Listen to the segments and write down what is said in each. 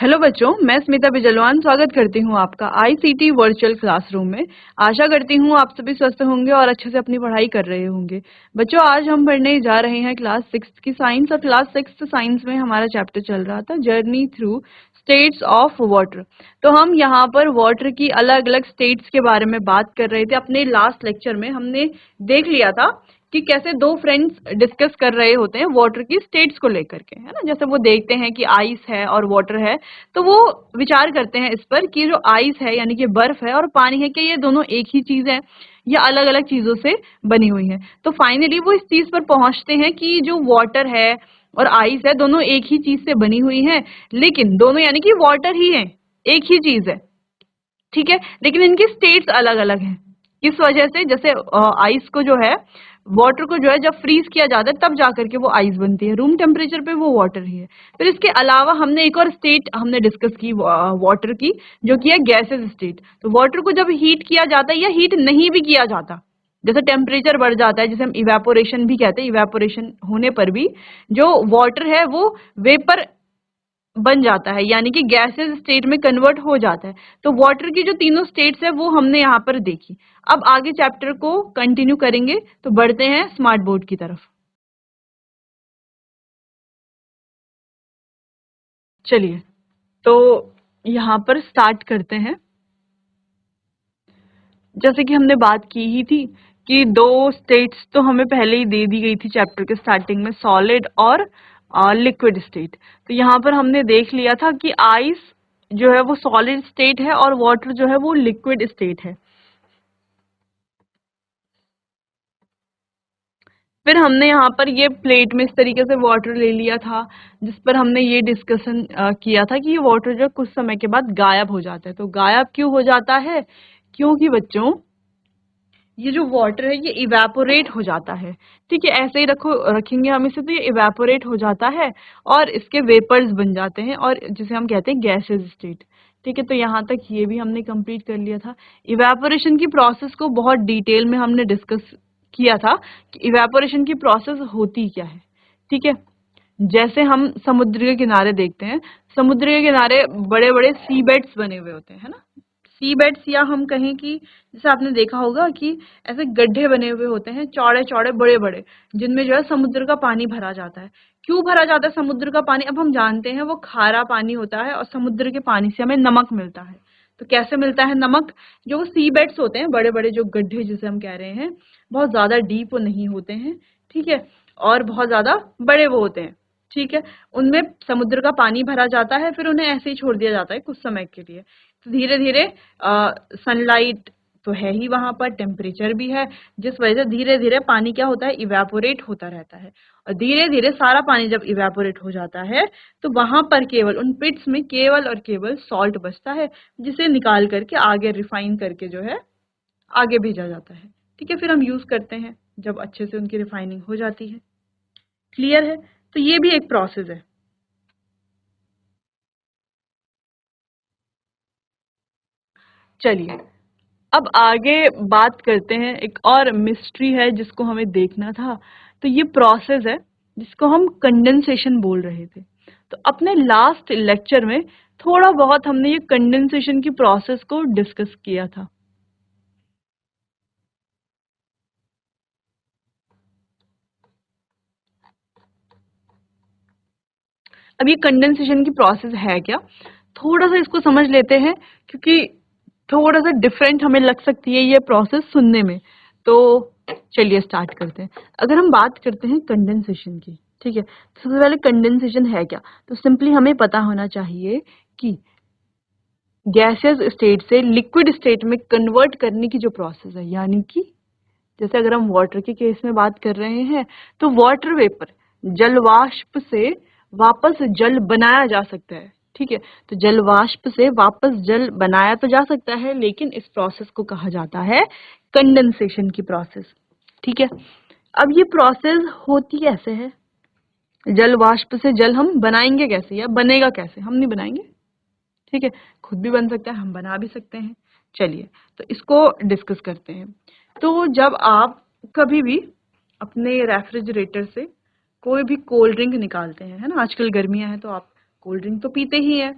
Hello बच्चों, मैं स्मिता बिजलवान स्वागत करती हूँ आपका आईसीटी वर्चुअल क्लासरूम में। आशा करती हूँ आप सभी स्वस्थ होंगे और अच्छे से अपनी पढ़ाई कर रहे होंगे। बच्चों, आज हम पढ़ने जा रहे हैं क्लास 6 की साइंस, और क्लास 6 साइंस में हमारा चैप्टर चल रहा था journey through states of water. तो हम यहाँ पर वाटर की अलग अलग स्टेट्स के बारे में बात कर रहे थे। अपने लास्ट लेक्चर में हमने देख लिया था कि कैसे दो फ्रेंड्स डिस्कस कर रहे होते हैं वाटर की स्टेट्स को लेकर के, है ना। जैसे वो देखते हैं कि आइस है और वाटर है, तो वो विचार करते हैं इस पर कि जो आइस है यानी कि बर्फ है और पानी है, कि ये दोनों एक ही चीज है या अलग अलग चीजों से बनी हुई है। तो फाइनली वो इस चीज पर पहुंचते हैं कि जो वाटर है और आइस है दोनों एक ही चीज से बनी हुई है, लेकिन दोनों यानी कि वाटर ही है, एक ही चीज है, ठीक है, लेकिन इनकी स्टेट्स अलग अलग हैं। किस वजह से? जैसे आइस को जो है, वाटर को जो है जब फ्रीज किया जाता है तब जाकर के वो आइस बनती है, रूम टेम्परेचर पे वो वाटर ही है। फिर इसके अलावा हमने एक और स्टेट हमने डिस्कस की वाटर की, जो कि है गैसेस स्टेट। तो वाटर को जब हीट किया जाता है या हीट नहीं भी किया जाता, जैसे टेम्परेचर बढ़ जाता है, जैसे हम इवेपोरेशन भी कहते हैं, इवेपोरेशन होने पर भी जो वाटर है वो वेपर बन जाता है, यानी कि गैसेस स्टेट में कन्वर्ट हो जाता है। तो वाटर की जो तीनों स्टेट्स है वो हमने यहाँ पर देखी। अब आगे चैप्टर को कंटिन्यू करेंगे, तो बढ़ते हैं स्मार्ट बोर्ड की तरफ। चलिए, तो यहाँ पर स्टार्ट करते हैं। जैसे कि हमने बात की ही थी कि दो स्टेट्स तो हमें पहले ही दे दी गई थी चैप्टर के स्टार्टिंग में, सॉलिड और लिक्विड स्टेट। तो यहाँ पर हमने देख लिया था कि आइस जो है वो सॉलिड स्टेट है और वाटर जो है वो लिक्विड स्टेट है। फिर हमने यहाँ पर ये प्लेट में इस तरीके से वाटर ले लिया था, जिस पर हमने ये डिस्कशन किया था कि ये वाटर जो कुछ समय के बाद गायब हो जाता है। तो गायब क्यों हो जाता है? क्योंकि बच्चों, ये जो वाटर है ये इवेपोरेट हो जाता है। ठीक है, ऐसे ही रखेंगे हम इसे, तो ये इवेपोरेट हो जाता है और इसके वेपर्स बन जाते हैं, और जिसे हम कहते हैं गैसेस स्टेट। ठीक है, तो यहाँ तक ये भी हमने कंप्लीट कर लिया था। इवेपोरेशन की प्रोसेस को बहुत डिटेल में हमने डिस्कस किया था कि इवेपोरेशन की प्रोसेस होती क्या है। ठीक है, जैसे हम समुद्र के किनारे देखते हैं, समुद्र के किनारे बड़े बड़े सी बेड्स बने हुए होते हैं, है ना। सी बेड्स, या हम कहें कि जैसे आपने देखा होगा कि ऐसे गड्ढे बने हुए होते हैं, चौड़े चौड़े बड़े बड़े, जिनमें जो है समुद्र का पानी भरा जाता है। क्यों भरा जाता है समुद्र का पानी? अब हम जानते हैं वो खारा पानी होता है और समुद्र के पानी से हमें नमक मिलता है। तो कैसे मिलता है नमक? जो वो सी बेड्स होते हैं, बड़े बड़े जो गड्ढे जिसे हम कह रहे हैं, बहुत ज्यादा डीप नहीं होते हैं, ठीक है, और बहुत ज्यादा बड़े वो होते हैं। ठीक है, उनमें समुद्र का पानी भरा जाता है, फिर उन्हें ऐसे ही छोड़ दिया जाता है कुछ समय के लिए। तो धीरे धीरे सनलाइट तो है ही वहां पर, टेम्परेचर भी है, जिस वजह से धीरे धीरे पानी क्या होता है, इवेपोरेट होता रहता है। और धीरे धीरे सारा पानी जब इवेपोरेट हो जाता है, तो वहां पर केवल उन पिट्स में केवल और केवल सॉल्ट बचता है, जिसे निकाल करके आगे रिफाइन करके जो है आगे भेजा जाता है। ठीक है, फिर हम यूज करते हैं जब अच्छे से उनकी रिफाइनिंग हो जाती है। क्लियर है? तो ये भी एक प्रोसेस है। चलिए, अब आगे बात करते हैं, एक और मिस्ट्री है जिसको हमें देखना था। तो ये प्रोसेस है जिसको हम कंडेंसेशन बोल रहे थे। तो अपने लास्ट लेक्चर में थोड़ा बहुत हमने ये कंडेंसेशन की प्रोसेस को डिस्कस किया था। अब ये कंडेंसेशन की प्रोसेस है क्या, थोड़ा सा इसको समझ लेते हैं, क्योंकि थोड़ा सा डिफरेंट हमें लग सकती है ये प्रोसेस सुनने में। तो चलिए स्टार्ट करते हैं। अगर हम बात करते हैं कंडेंसेशन की, ठीक है, तो सबसे पहले कंडेंसेशन है क्या? तो सिंपली हमें पता होना चाहिए कि गैसियस स्टेट से लिक्विड स्टेट में कन्वर्ट करने की जो प्रोसेस है, यानी कि जैसे अगर हम वाटर के केस में बात कर रहे हैं, तो वाटर वेपर, जल वाष्प से वापस जल बनाया जा सकता है। ठीक है, तो जल वाष्प से वापस जल बनाया तो जा सकता है, लेकिन इस प्रोसेस को कहा जाता है कंडेंसेशन की प्रोसेस। ठीक है, अब ये प्रोसेस होती कैसे है? जल वाष्प से जल हम बनाएंगे कैसे, या बनेगा कैसे? हम नहीं बनाएंगे, ठीक है, खुद भी बन सकता है, हम बना भी सकते हैं। चलिए, तो इसको डिस्कस करते हैं। तो जब आप कभी भी अपने रेफ्रिजरेटर से कोई भी कोल्ड ड्रिंक निकालते हैं, है ना, आजकल गर्मियां हैं तो आप कोल्ड ड्रिंक तो पीते ही हैं,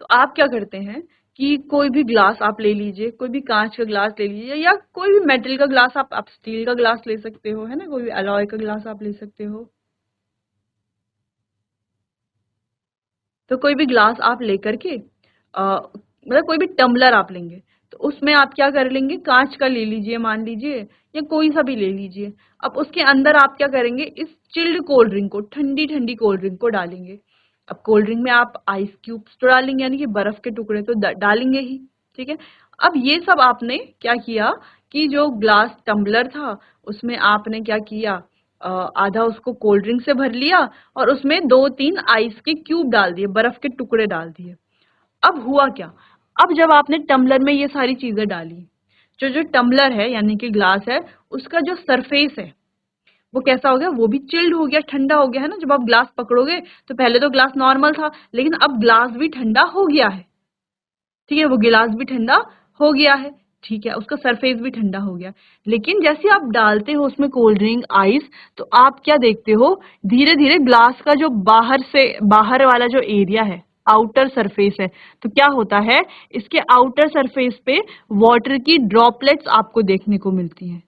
तो आप क्या करते हैं कि कोई भी ग्लास आप ले लीजिए, कोई भी कांच का ग्लास ले लीजिए या कोई भी मेटल का ग्लास, आप स्टील का ग्लास ले सकते हो, है ना, कोई भी अलॉय का ग्लास आप ले सकते हो। तो कोई भी ग्लास आप लेकर के मतलब कोई भी टम्बलर आप लेंगे, तो उसमें आप क्या कर लेंगे, कांच का ले लीजिए मान लीजिए, या कोई सा भी ले लीजिए। अब उसके अंदर आप क्या करेंगे, इस चिल्ड कोल्ड ड्रिंक को, ठंडी ठंडी कोल्ड ड्रिंक को डालेंगे। अब कोल्ड ड्रिंक में आप आइस क्यूब्स तो डालेंगे, यानी कि बर्फ के टुकड़े तो डालेंगे ही, ठीक है। अब ये सब आपने क्या किया कि जो ग्लास टम्बलर था उसमें आपने क्या किया, आधा उसको कोल्ड ड्रिंक से भर लिया और उसमें 2-3 आइस के क्यूब डाल दिए, बर्फ के टुकड़े डाल दिए। अब हुआ क्या, अब जब आपने टम्बलर में ये सारी चीजें डाली, जो जो टम्बलर है यानी कि ग्लास है, उसका जो सरफेस है वो कैसा हो गया, वो भी चिल्ड हो गया, ठंडा हो गया, है ना। जब आप ग्लास पकड़ोगे तो पहले तो ग्लास नॉर्मल था, लेकिन अब ग्लास भी ठंडा हो गया है, ठीक है, वो गिलास भी ठंडा हो गया है, ठीक है, उसका सरफेस भी ठंडा हो गया। लेकिन जैसे आप डालते हो उसमें कोल्ड ड्रिंक आइस, तो आप क्या देखते हो, धीरे धीरे ग्लास का जो बाहर से, बाहर वाला जो एरिया है, आउटर सरफेस है, तो क्या होता है, इसके आउटर सरफेस पे वाटर की ड्रॉपलेट्स आपको देखने को मिलती हैं।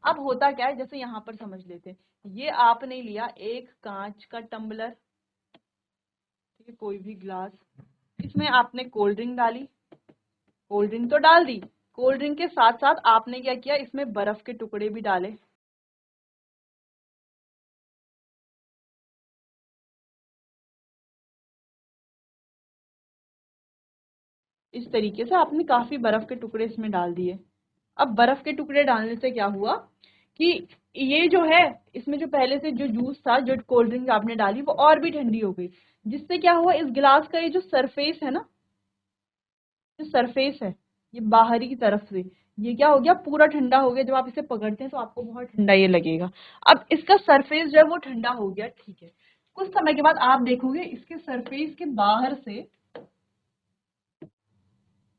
अब होता क्या है, जैसे यहाँ पर समझ लेते हैं, ये आपने लिया एक कांच का टम्बलर, ठीक है, कोई भी ग्लास, इसमें आपने कोल्ड ड्रिंक डाली, कोल्ड ड्रिंक तो डाल दी, कोल्ड ड्रिंक के साथ साथ आपने क्या किया, इसमें बर्फ के टुकड़े भी डाले। इस तरीके से आपने काफी बर्फ के टुकड़े इसमें डाल दिए। अब बर्फ के टुकड़े डालने से क्या हुआ कि ये जो है, इसमें जो पहले से जो जूस था, जो कोल्ड ड्रिंक आपने डाली, वो और भी ठंडी हो गई, जिससे क्या हुआ, इस गिलास का ये जो सरफेस है ना, जो सरफेस है, ये बाहरी की तरफ से, ये क्या हो गया, पूरा ठंडा हो गया। जब आप इसे पकड़ते हैं तो आपको बहुत ठंडा ये लगेगा। अब इसका सरफेस जो है वो ठंडा हो गया, ठीक है। कुछ समय के बाद आप देखोगे इसके सरफेस के बाहर से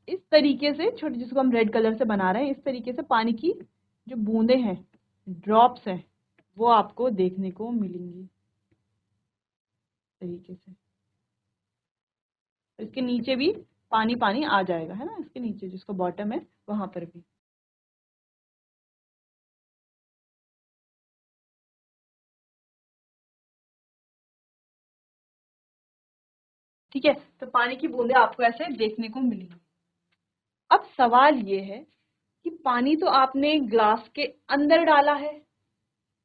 इस तरीके से छोटे, जिसको हम रेड कलर से बना रहे हैं, इस तरीके से पानी की जो बूंदे हैं, ड्रॉप्स हैं, वो आपको देखने को मिलेंगी तरीके से। इसके नीचे भी पानी पानी आ जाएगा, है ना, इसके नीचे जिसको बॉटम है वहां पर भी। ठीक है, तो पानी की बूंदे आपको ऐसे देखने को मिलेंगी। अब सवाल ये है कि पानी तो आपने ग्लास के अंदर डाला है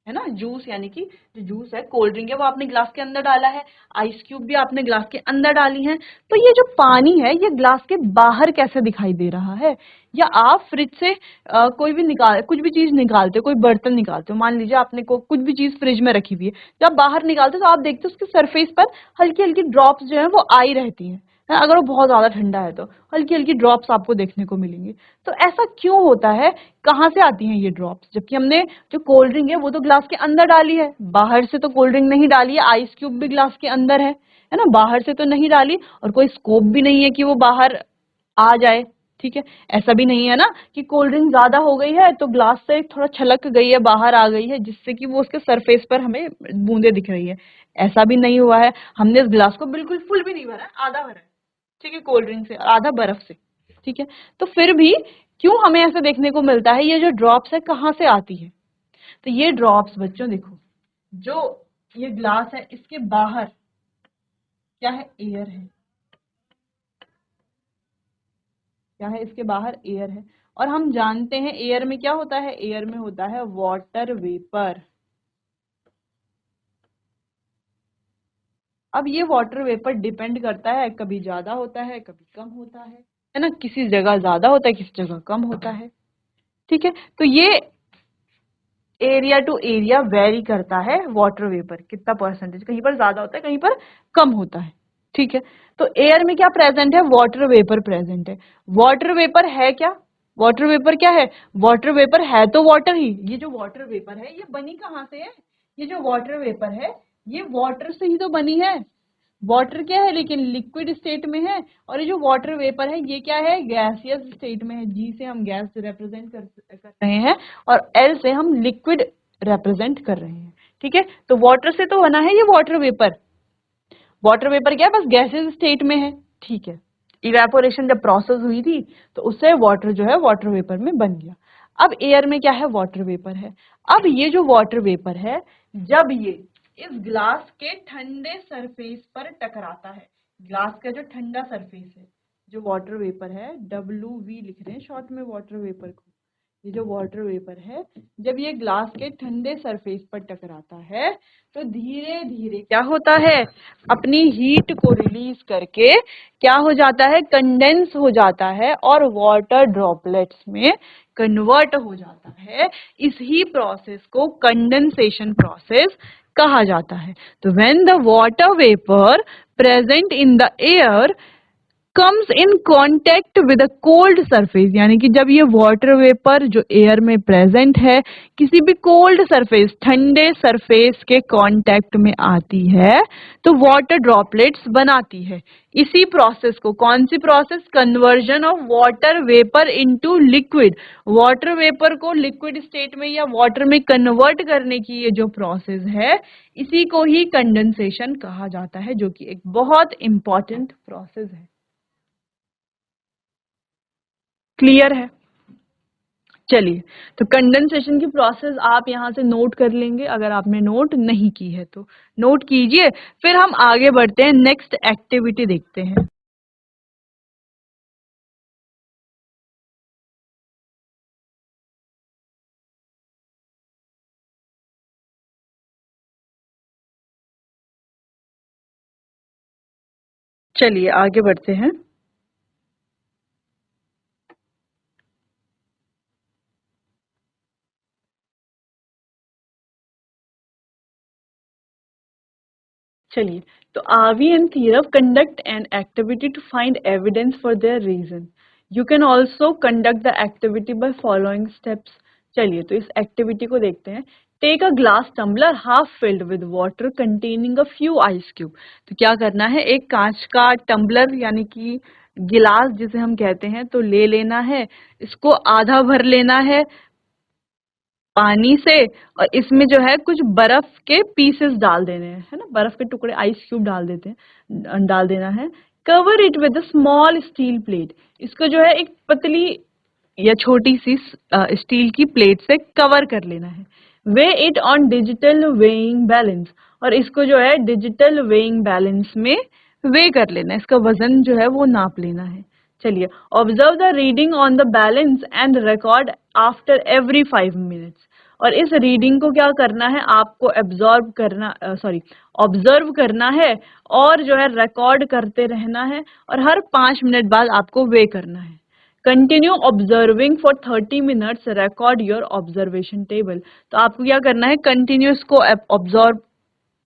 ना, जूस यानी कि जो जूस है, कोल्ड ड्रिंक है, वो आपने ग्लास के अंदर डाला है, आइस क्यूब भी आपने ग्लास के अंदर डाली हैं, तो ये जो पानी है ये ग्लास के बाहर कैसे दिखाई दे रहा है। या आप फ्रिज से कोई भी निकाल, कुछ भी चीज निकालते हो, कोई बर्तन निकालते हो, मान लीजिए आपने कुछ भी चीज फ्रिज में रखी हुई है, जब बाहर निकालते हो तो आप देखते हो उसके सरफेस पर हल्की हल्की ड्रॉप्स जो है वो आई रहती हैं, है, अगर वो बहुत ज्यादा ठंडा है तो हल्की हल्की ड्रॉप्स आपको देखने को मिलेंगी। तो ऐसा क्यों होता है, कहाँ से आती हैं ये ड्रॉप्स, जबकि हमने जो कोल्ड ड्रिंक है वो तो ग्लास के अंदर डाली है, बाहर से तो कोल्ड ड्रिंक नहीं डाली है, आइस क्यूब भी ग्लास के अंदर है ना, बाहर से तो नहीं डाली, और कोई स्कोप भी नहीं है कि वो बाहर आ जाए, ठीक है। ऐसा भी नहीं है ना कि कोल्ड ड्रिंक ज्यादा हो गई है तो ग्लास से थोड़ा छलक गई है, बाहर आ गई है, जिससे कि वो उसके सरफेस पर हमें बूंदे दिख रही है। ऐसा भी नहीं हुआ है, हमने इस ग्लास को बिल्कुल फुल भी नहीं भरा है, आधा भरा है, ठीक है, कोल्ड ड्रिंक से, आधा बर्फ से, ठीक है। तो फिर भी क्यों हमें ऐसा देखने को मिलता है, ये जो ड्रॉप्स है कहाँ से आती है। तो ये ड्रॉप्स बच्चों देखो, जो ये ग्लास है इसके बाहर क्या है, एयर है, क्या है, इसके बाहर एयर है, और हम जानते हैं एयर में क्या होता है, एयर में होता है वाटर वेपर। अब ये वाटर वेपर डिपेंड करता है, कभी ज्यादा होता है कभी कम होता है ना, किसी जगह ज्यादा होता है किसी जगह कम होता है, ठीक है। तो ये एरिया टू एरिया वेरी करता है वाटर वेपर, कितना परसेंटेज, कहीं पर ज्यादा होता है कहीं पर कम होता है, ठीक है। तो एयर में क्या प्रेजेंट है, वाटर वेपर प्रेजेंट है। वाटर वेपर है क्या, वाटर वेपर क्या है, वाटर वेपर है तो वाटर ही, ये जो वाटर वेपर है ये बनी कहाँ से है, ये जो वाटर वेपर है ये वाटर से ही तो बनी है। वाटर क्या है, लेकिन लिक्विड स्टेट में है, और ये जो वाटर वेपर है ये क्या है, गैसियस स्टेट में है। जी से हम गैस रिप्रेजेंट कर रहे हैं, और एल से हम लिक्विड रिप्रेजेंट कर रहे हैं, ठीक है। तो वाटर से तो बना है ये वाटर वेपर, वाटर वेपर क्या है, बस गैसियस स्टेट में है, ठीक है। इवेपोरेशन जब प्रोसेस हुई थी तो उससे वाटर जो है वाटर वेपर में बन गया। अब एयर में क्या है, वाटर वेपर है। अब ये जो वाटर वेपर है, जब ये इस ग्लास के ठंडे सरफेस पर टकराता है, ग्लास का जो ठंडा सरफेस है, जो वाटर वेपर है, WV लिख रहे हैं शॉर्ट में वाटर वेपर को, ये जो वाटर वेपर है जब ये ग्लास के ठंडे सरफेस पर टकराता है तो धीरे धीरे क्या होता है, अपनी हीट को रिलीज करके क्या हो जाता है, कंडेंस हो जाता है और वाटर ड्रॉपलेट्स में कन्वर्ट हो जाता है। इस ही प्रोसेस को कंडेंसेशन प्रोसेस कहा जाता है। तो when the water vapour present in the air comes in contact with a cold surface, यानी कि जब ये वाटर वेपर जो एयर में प्रेजेंट है किसी भी कोल्ड सरफेस, ठंडे सरफेस के कांटेक्ट में आती है तो वाटर ड्रॉपलेट्स बनाती है। इसी प्रोसेस को, कौन सी process, conversion of water vapour into liquid, water vapour को लिक्विड स्टेट में या वाटर में कन्वर्ट करने की ये जो प्रोसेस है इसी को ही कंडेंसेशन कहा जाता है, जो कि एक बहुत इंपॉर्टेंट प्रोसेस है। क्लियर है? चलिए, तो कंडेंसेशन की प्रोसेस आप यहां से नोट कर लेंगे, अगर आपने नोट नहीं की है तो नोट कीजिए। फिर हम आगे बढ़ते हैं, नेक्स्ट एक्टिविटी देखते हैं। चलिए आगे बढ़ते हैं। चलिए, तो Avi and Thirav conduct an activity to find evidence for their reason. You can also conduct the activity by following steps. चलिए, तो इस एक्टिविटी को देखते हैं। Take a glass tumbler half filled with water containing a few ice cube. तो क्या करना है, एक कांच का टम्बलर यानी कि गिलास जिसे हम कहते हैं तो ले लेना है, इसको आधा भर लेना है पानी से, और इसमें जो है कुछ बर्फ के पीसेस डाल देने हैं, है ना, बर्फ के टुकड़े, आइस क्यूब डाल देते हैं, डाल देना है। Cover it with a small steel plate, इसको जो है एक पतली या छोटी सी स्टील की प्लेट से कवर कर लेना है। Way it on digital weighing balance, और इसको जो है डिजिटल वेइंग बैलेंस में वे कर लेना है, इसका वजन जो है वो नाप लेना है। चलिए, observe the reading on the balance and record after every 5 minutes, और इस रीडिंग को क्या करना है, आपको एब्जॉर्ब करना, ऑब्जर्व करना है और जो है रिकॉर्ड करते रहना है, और हर 5 मिनट बाद आपको वे करना है। Continue observing for 30 minutes, record your observation table. तो आपको क्या करना है, कंटिन्यूस को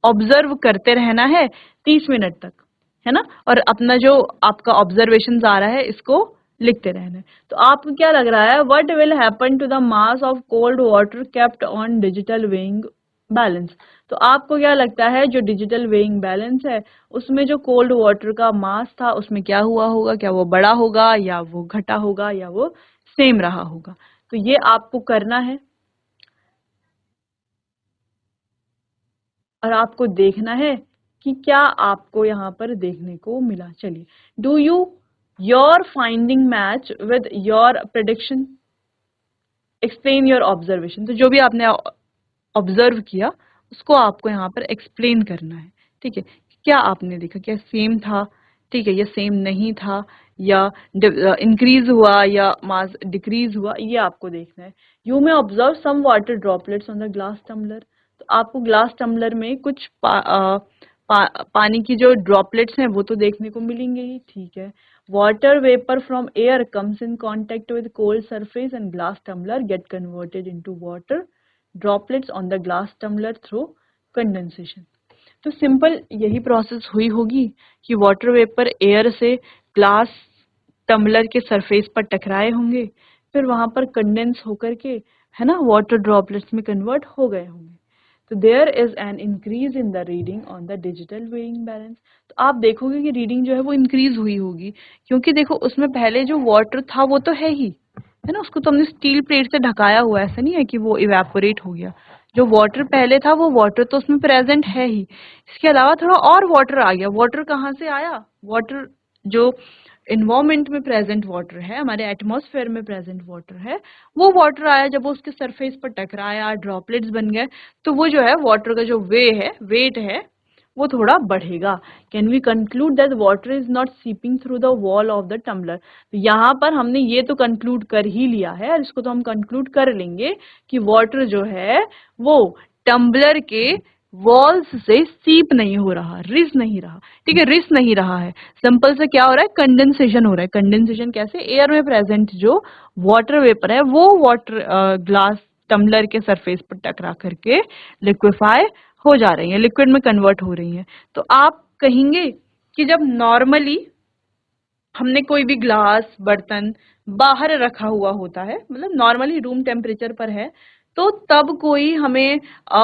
ऑब्जर्व करते रहना है 30 मिनट तक, है ना, और अपना जो आपका ऑब्जर्वेशन आ रहा है इसको लिखते रहना है। तो आपको क्या लग रहा है, what will happen to the mass of cold water kept on digital weighing balance. तो आपको क्या लगता है, जो डिजिटल वेइंग बैलेंस है उसमें जो कोल्ड वाटर का मास था उसमें क्या हुआ होगा, क्या वो बढ़ा होगा या वो घटा होगा या वो सेम रहा होगा। तो ये आपको करना है और आपको देखना है कि क्या आपको यहाँ पर देखने को मिला। चलिए, do you your finding match with your prediction, explain your observation. तो जो भी आपने ऑब्जर्व किया उसको आपको यहाँ पर एक्सप्लेन करना है, ठीक है, क्या आपने देखा, क्या सेम था, ठीक है, या सेम नहीं था, या इंक्रीज हुआ या मास डिक्रीज हुआ, ये आपको देखना है। You may observe some water droplets on the glass tumbler. तो आपको ग्लास टम्बलर में कुछ पानी की जो ड्रॉपलेट्स हैं वो तो देखने को मिलेंगे ही, ठीक है। Water vapour from air comes in contact with cold surface and glass tumbler get converted into water droplets on the glass tumbler through condensation. तो सिंपल यही प्रोसेस हुई होगी कि वाटर वेपर एयर से ग्लास टम्बलर के surface पर टकराए होंगे, फिर वहां पर कंडेंस होकर के, है ना, वाटर ड्रॉपलेट्स में कन्वर्ट हो गए होंगे। तो there is an increase in the reading on the digital weighing balance. तो आप देखोगे कि रीडिंग जो है वो इंक्रीज हुई होगी, क्योंकि देखो उसमें पहले जो वाटर था वो तो है ही, है ना, उसको तो हमने स्टील प्लेट से ढकाया हुआ है, ऐसा नहीं है कि वो इवेपोरेट हो गया। जो वाटर पहले था वो वाटर तो उसमें प्रेजेंट है ही, इसके अलावा थोड़ा और वाटर आ गया। वाटर कहाँ से आया, वाटर जो इन्वायरमेंट में प्रेजेंट वाटर है, हमारे एटमॉस्फेयर में प्रेजेंट वाटर है, वो वाटर आया जब वो उसके सरफेस पर टकराया, ड्रॉपलेट्स बन गए, तो वो जो है वाटर का जो वेट है वो थोड़ा बढ़ेगा। Can we conclude that water is not seeping through the wall of the tumbler. तो यहाँ पर हमने ये तो कंक्लूड कर ही लिया है, और इसको तो हम कंक्लूड कर लेंगे कि वाटर जो है वो टम्बलर के वॉल्स से सीप नहीं हो रहा, रिस नहीं रहा। ठीक है, रिस नहीं रहा है, सिंपल से क्या हो रहा है, कंडेंसेशन हो रहा है। कंडेंसेशन कैसे, एयर में प्रेजेंट जो वाटर वेपर है वो वाटर ग्लास टम्बलर के सरफेस पर टकरा करके लिक्विफाई हो जा रही है, लिक्विड में कन्वर्ट हो रही है। तो आप कहेंगे कि जब नॉर्मली हमने कोई भी ग्लास बर्तन बाहर रखा हुआ होता है, मतलब नॉर्मली रूम टेम्परेचर पर है, तो तब कोई हमें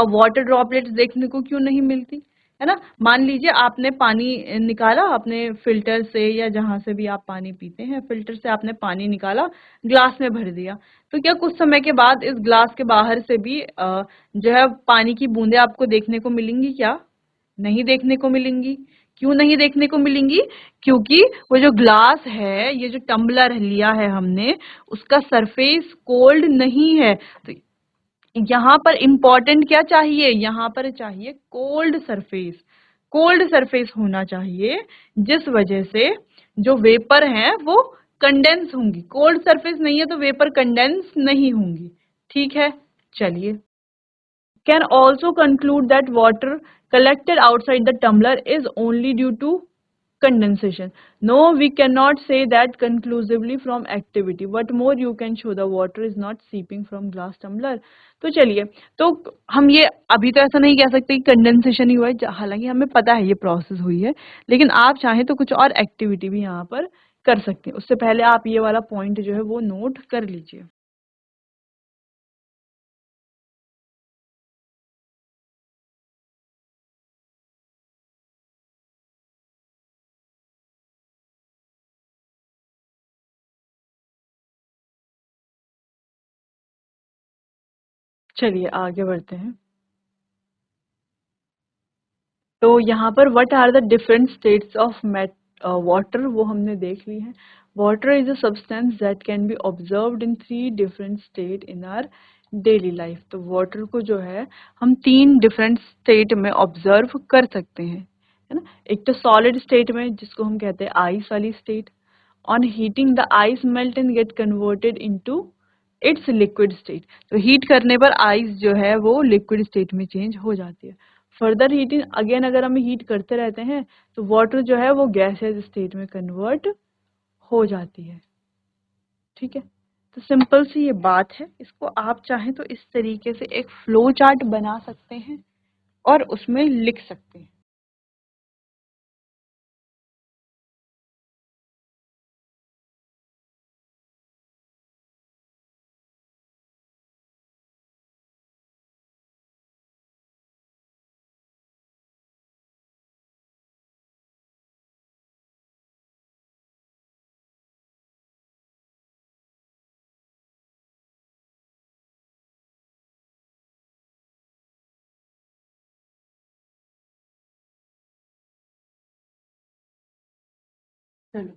वाटर ड्रॉपलेट्स देखने को क्यों नहीं मिलती, है ना। मान लीजिए आपने पानी निकाला अपने फिल्टर से, या जहां से भी आप पानी पीते हैं, फिल्टर से आपने पानी निकाला, ग्लास में भर दिया, तो क्या कुछ समय के बाद इस ग्लास के बाहर से भी जो है पानी की बूंदें आपको देखने को मिलेंगी क्या? नहीं देखने को मिलेंगी। क्यों नहीं देखने को मिलेंगी? क्योंकि वो जो ग्लास है, ये जो टम्बलर लिया है हमने, उसका सरफेस कोल्ड नहीं है। तो यहाँ पर इंपॉर्टेंट क्या चाहिए, यहाँ पर चाहिए कोल्ड सरफेस। कोल्ड सरफेस होना चाहिए, जिस वजह से जो वेपर है वो कंडेंस होंगी। कोल्ड सरफेस नहीं है तो वेपर कंडेंस नहीं होंगी। ठीक है, चलिए। Can also conclude that water collected outside the tumbler is only due to condensation. No, we cannot say that conclusively from activity. What more you can show the water is not seeping from glass tumbler. तो चलिए, तो हम ये अभी तो ऐसा नहीं कह सकते कि कंडेंसेशन ही हुआ है, हालांकि हमें पता है ये प्रोसेस हुई है, लेकिन आप चाहें तो कुछ और एक्टिविटी भी यहाँ पर कर सकते हैं। उससे पहले आप ये वाला पॉइंट जो है वो नोट कर लीजिए। चलिए आगे बढ़ते हैं। तो यहाँ पर what are the different states of water, वो हमने देख ली है। Water is a substance that can be observed in 3 different state in our daily life. तो वाटर को जो है हम 3 डिफरेंट स्टेट में ऑब्जर्व कर सकते हैं, है ना। एक तो सॉलिड स्टेट में, जिसको हम कहते हैं आइस वाली state. On heating the ice melt and gate converted into its liquid state. तो हीट करने पर आइस जो है वो लिक्विड स्टेट में चेंज हो जाती है। फर्दर हीटिंग अगेन, अगर हम हीट करते रहते हैं तो वाटर जो है वो गैसेज स्टेट में कन्वर्ट हो जाती है। ठीक है, तो सिंपल सी ये बात है। इसको आप चाहें तो इस तरीके से एक फ्लो चार्ट बना सकते हैं और उसमें लिख सकते हैं। चलो,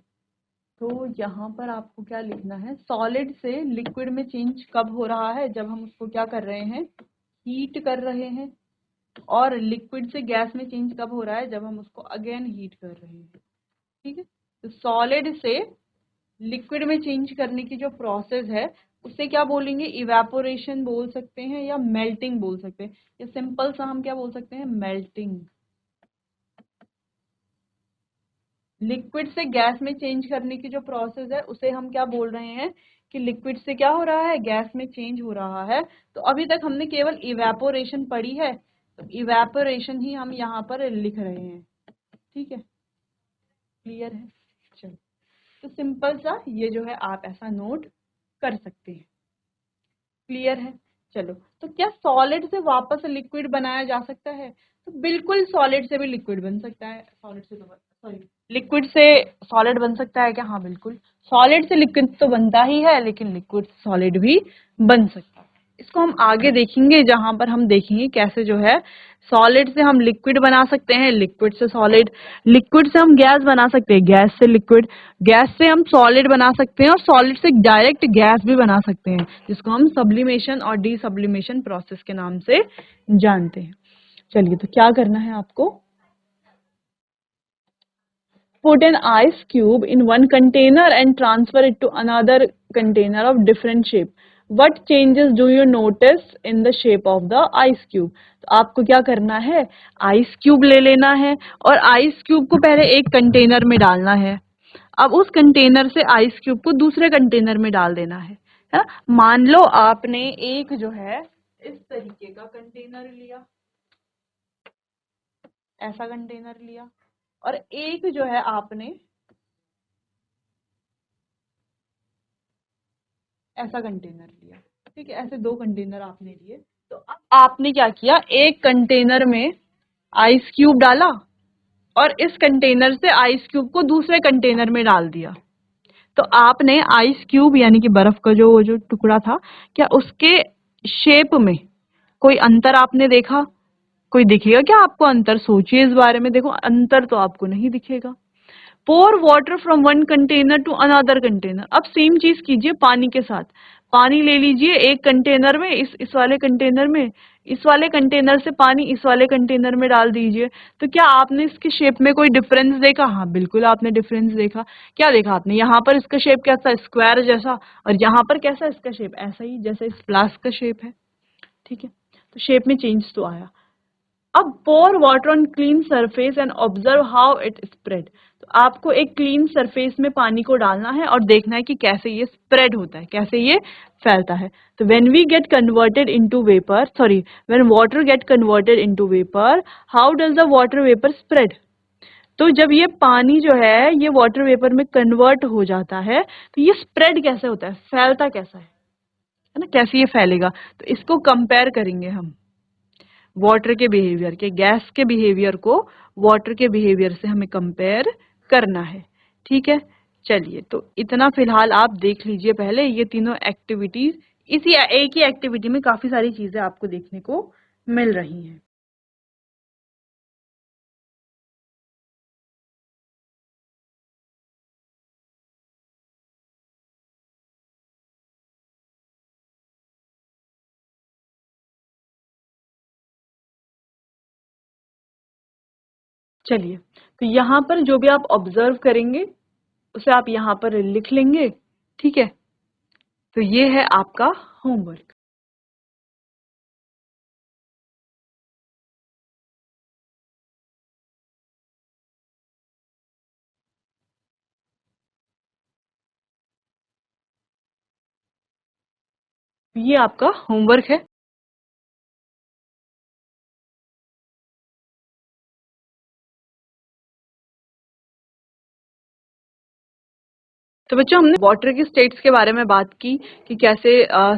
तो यहाँ पर आपको क्या लिखना है, सॉलिड से लिक्विड में चेंज कब हो रहा है, जब हम उसको क्या कर रहे हैं, हीट कर रहे हैं। और लिक्विड से गैस में चेंज कब हो रहा है, जब हम उसको अगेन हीट कर रहे हैं। ठीक है, तो सॉलिड से लिक्विड में चेंज करने की जो प्रोसेस है उसे क्या बोलेंगे, इवेपोरेशन बोल सकते हैं या मेल्टिंग बोल सकते हैं, या सिंपल सा हम क्या बोल सकते हैं, मेल्टिंग। लिक्विड से गैस में चेंज करने की जो प्रोसेस है उसे हम क्या बोल रहे हैं कि लिक्विड से क्या हो रहा है, गैस में चेंज हो रहा है। तो अभी तक हमने केवल इवेपोरेशन पढ़ी है, तो इवेपोरेशन ही हम यहाँ पर लिख रहे हैं। ठीक है, क्लियर है। चलो, तो सिंपल सा ये जो है आप ऐसा नोट कर सकते हैं। क्लियर है। चलो, तो क्या सॉलिड से वापस लिक्विड बनाया जा सकता है? तो बिल्कुल सॉलिड से भी लिक्विड बन सकता है। सॉलिड से तो सॉरी, लिक्विड से सॉलिड बन सकता है क्या? हाँ बिल्कुल, सॉलिड से लिक्विड तो बनता ही है, लेकिन लिक्विड से सॉलिड भी बन सकता है। इसको हम आगे देखेंगे, जहां पर हम देखेंगे कैसे जो है सॉलिड से हम लिक्विड बना सकते हैं, लिक्विड से सॉलिड, लिक्विड से हम गैस बना सकते हैं, गैस से लिक्विड, गैस से हम सॉलिड बना सकते हैं और सॉलिड से डायरेक्ट गैस भी बना सकते हैं, जिसको हम सब्लिमेशन और डीसब्लिमेशन प्रोसेस के नाम से जानते हैं। चलिए, तो क्या करना है आपको, put an ice cube in one container and transfer it to another container of different shape. What changes do you notice in the shape of the ice cube? तो आपको क्या करना है, आइस क्यूब ले लेना है और आइस क्यूब को पहले एक कंटेनर में डालना है। अब उस कंटेनर से आइस क्यूब को दूसरे कंटेनर में डाल देना है ना। मान लो आपने एक जो है इस तरीके का कंटेनर लिया, ऐसा कंटेनर लिया, और एक जो है आपने ऐसा कंटेनर लिया, ठीक है, ऐसे दो कंटेनर आपने लिए। तो अब आपने क्या किया, एक कंटेनर में आइस क्यूब डाला और इस कंटेनर से आइस क्यूब को दूसरे कंटेनर में डाल दिया। तो आपने आइस क्यूब यानी कि बर्फ का जो वो जो टुकड़ा था, क्या उसके शेप में कोई अंतर आपने देखा? कोई दिखेगा क्या आपको अंतर? सोचिए इस बारे में। देखो, अंतर तो आपको नहीं दिखेगा। Pour water from one container to another container. अब सेम चीज कीजिए पानी के साथ। पानी ले लीजिए एक कंटेनर में, इस वाले कंटेनर में, इस वाले कंटेनर से पानी इस वाले कंटेनर में डाल दीजिए। तो क्या आपने इसके शेप में कोई डिफरेंस देखा? हाँ, बिल्कुल आपने डिफरेंस देखा। क्या देखा आपने? यहाँ पर इसका शेप कैसा, स्क्वायर जैसा, और यहाँ पर कैसा इसका शेप, ऐसा ही जैसे इस फ्लास्क का शेप है, ठीक है। तो शेप में चेंज तो आया। अब pour water on clean surface and observe how it spread. तो आपको एक क्लीन सरफेस में पानी को डालना है और देखना है कि कैसे ये स्प्रेड होता है, कैसे ये फैलता है। तो when we get converted into vapour, sorry, when water get converted into vapour, how does the water vapour spread. तो जब ये पानी जो है ये वाटर वेपर में कन्वर्ट हो जाता है, तो ये स्प्रेड कैसे होता है, फैलता कैसा है ना, कैसे ये फैलेगा। तो इसको कंपेयर करेंगे हम वाटर के बिहेवियर के, गैस के बिहेवियर को वाटर के बिहेवियर से हमें कंपेयर करना है, ठीक है। चलिए, तो इतना फिलहाल आप देख लीजिए पहले ये तीनों एक्टिविटीज। इसी एक ही एक्टिविटी में काफी सारी चीजें आपको देखने को मिल रही हैं। चलिए, तो यहाँ पर जो भी आप ऑब्जर्व करेंगे उसे आप यहाँ पर लिख लेंगे, ठीक है। तो ये है आपका होमवर्क। ये आपका होमवर्क है। तो बच्चों, हमने वाटर के स्टेट्स के बारे में बात की कि कैसे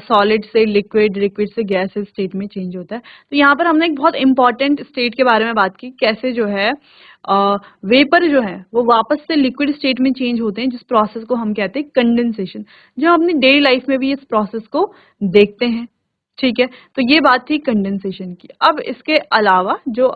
सॉलिड से लिक्विड, लिक्विड से गैस स्टेट में चेंज होता है। तो यहाँ पर हमने एक बहुत इंपॉर्टेंट स्टेट के बारे में बात की, कैसे जो है वेपर जो है वो वापस से लिक्विड स्टेट में चेंज होते हैं, जिस प्रोसेस को हम कहते हैं कंडेंसेशन, जो हम अपनी डेली लाइफ में भी इस प्रोसेस को देखते हैं, ठीक है। तो ये बात थी कंडेंसेशन की। अब इसके अलावा जो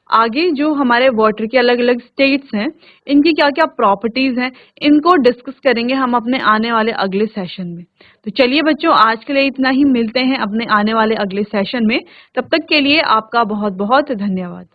आगे जो हमारे वाटर के अलग अलग स्टेट्स हैं, इनकी क्या क्या प्रॉपर्टीज हैं, इनको डिस्कस करेंगे हम अपने आने वाले अगले सेशन में। तो चलिए बच्चों, आज के लिए इतना ही। मिलते हैं अपने आने वाले अगले सेशन में। तब तक के लिए आपका बहुत बहुत धन्यवाद।